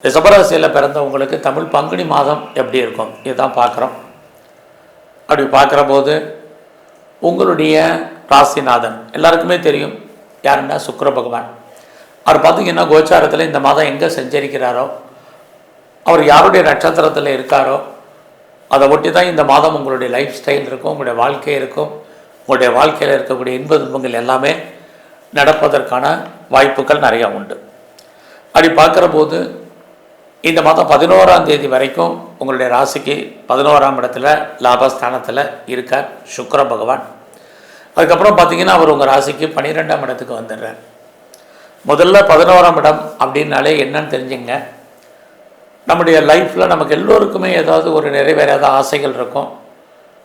ரிஷபராசியில் பிறந்தவங்களுக்கு தமிழ் பங்குனி மாதம் எப்படி இருக்கும் இதுதான் பார்க்குறோம். அப்படி பார்க்குற போது உங்களுடைய ராசிநாதன் எல்லாருக்குமே தெரியும் யாருன்னா சுக்கிர பகவான். அவர் பார்த்திங்கன்னா கோச்சாரத்தில் இந்த மாதம் எங்கே சஞ்சரிக்கிறாரோ, அவர் யாருடைய நட்சத்திரத்தில் இருக்காரோ அதை ஒட்டி தான் இந்த மாதம் உங்களுடைய லைஃப் ஸ்டைல் இருக்கும், உங்களுடைய வாழ்க்கை இருக்கும். உங்களுடைய வாழ்க்கையில் இருக்கக்கூடிய இன்ப துன்பங்கள் எல்லாமே நடப்பதற்கான வாய்ப்புகள் நிறையா உண்டு. அப்படி பார்க்குற போது இந்த மாதம் 11ஆம் தேதி வரைக்கும் உங்களுடைய ராசிக்கு 11ஆம் இடத்துல லாபஸ்தானத்தில் இருக்கார் சுக்கிர பகவான். அதுக்கப்புறம் பார்த்திங்கன்னா அவர் உங்கள் ராசிக்கு 12ஆம் இடத்துக்கு வந்துடுறார். முதல்ல 11ஆம் இடம் அப்படின்னாலே என்னன்னு தெரிஞ்சுங்க. நம்முடைய லைஃப்பில் நமக்கு எல்லோருக்குமே ஏதாவது ஒரு நிறைவேறாத ஆசைகள் இருக்கும்,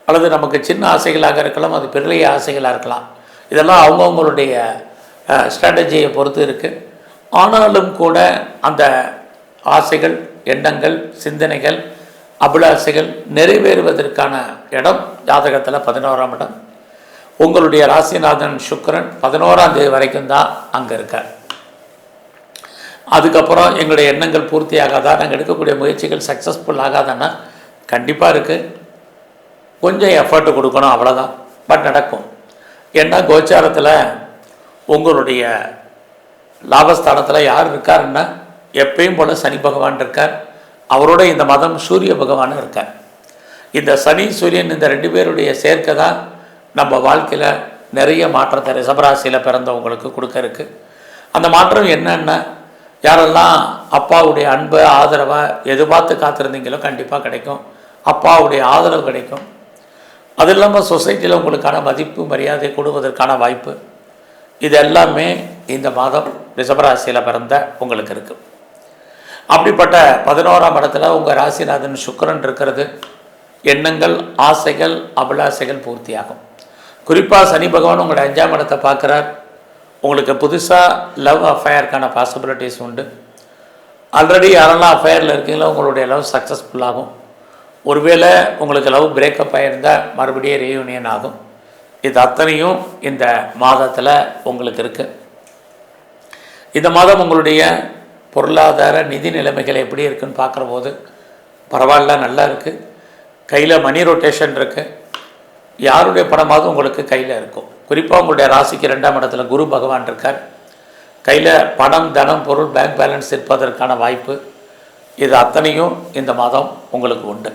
அல்லது நமக்கு சின்ன ஆசைகளாக இருக்கலாம், அது பெரிய ஆசைகளாக இருக்கலாம். இதெல்லாம் அவங்கவுங்களுடைய ஸ்ட்ராட்டஜியை பொறுத்து இருக்குது. ஆனாலும் கூட அந்த ஆசைகள், எண்ணங்கள், சிந்தனைகள், அபிலாசைகள் நிறைவேறுவதற்கான இடம் ஜாதகத்தில் 11ஆம் இடம். உங்களுடைய ராசிநாதன் சுக்கிரன் 11ஆம் தேதி வரைக்கும் தான் அங்கே இருக்கார். அதுக்கப்புறம் எங்களுடைய எண்ணங்கள் பூர்த்தி ஆகாதா, நாங்கள் எடுக்கக்கூடிய முயற்சிகள் சக்ஸஸ்ஃபுல் ஆகாதான்னா கண்டிப்பாக இருக்குது. கொஞ்சம் எஃபர்ட் கொடுக்கணும், அவ்வளோதான். பட் நடக்கும். ஏன்னா கோச்சாரத்தில் உங்களுடைய லாபஸ்தானத்தில் யார் இருக்காருன்னா எப்பயும் போல் சனி பகவான் இருக்கார். அவரோட இந்த மாதம் சூரிய பகவானும் இருக்கார். இந்த சனி சூரியன் இந்த ரெண்டு பேருடைய சேர்க்கை தான் நம்ம வாழ்க்கையில் நிறைய மாற்றத்தை ரிஷபராசியில் பிறந்தவங்களுக்கு கொடுக்க இருக்குது. அந்த மாற்றம் என்னென்னா, யாரெல்லாம் அப்பாவுடைய அன்பை ஆதரவாக எதிர்பார்த்து காத்திருந்தீங்களோ கண்டிப்பாக கிடைக்கும். அப்பாவுடைய ஆதரவு கிடைக்கும். அது இல்லாமல் சொசைட்டியில் உங்களுக்கான மதிப்பு மரியாதை கொடுவதற்கான வாய்ப்பு, இது எல்லாமே இந்த மாதம் ரிஷபராசியில் பிறந்த உங்களுக்கு இருக்குது. அப்படிப்பட்ட 11ஆம் இடத்துல உங்கள் ராசிநாதன் சுக்கிரன் இருக்கிறது. எண்ணங்கள், ஆசைகள், அபிலாசைகள் பூர்த்தியாகும். குறிப்பாக சனி பகவான் உங்களுடைய 5ஆம் இடத்தை பார்க்குறார். உங்களுக்கு புதுசாக லவ் அஃபேருக்கான பாசிபிலிட்டிஸ் உண்டு. ஆல்ரெடி யாரெல்லாம் அஃபேரில் இருக்கீங்களோ உங்களுடைய லவ் சக்ஸஸ்ஃபுல்லாகும். ஒருவேளை உங்களுக்கு லவ் பிரேக்கப் ஆகியிருந்தால் மறுபடியும் ரீயூனியன் ஆகும். இது அத்தனையும் இந்த மாதத்தில் உங்களுக்கு இருக்குது. இந்த மாதம் உங்களுடைய பொருளாதார நிதி நிலைமைகள் எப்படி இருக்குதுன்னு பார்க்குற போது பரவாயில்ல, நல்லா இருக்குது. கையில் மணி ரொட்டேஷன் இருக்குது. யாருடைய பணமாவது உங்களுக்கு கையில் இருக்கும். குறிப்பாக உங்களுடைய ராசிக்கு 2ஆம் இடத்துல குரு பகவான் இருக்கார். கையில் பணம், தனம், பொருள், பேங்க் பேலன்ஸ் இருப்பதற்கான வாய்ப்பு, இது அத்தனையும் இந்த மாதம் உங்களுக்கு உண்டு.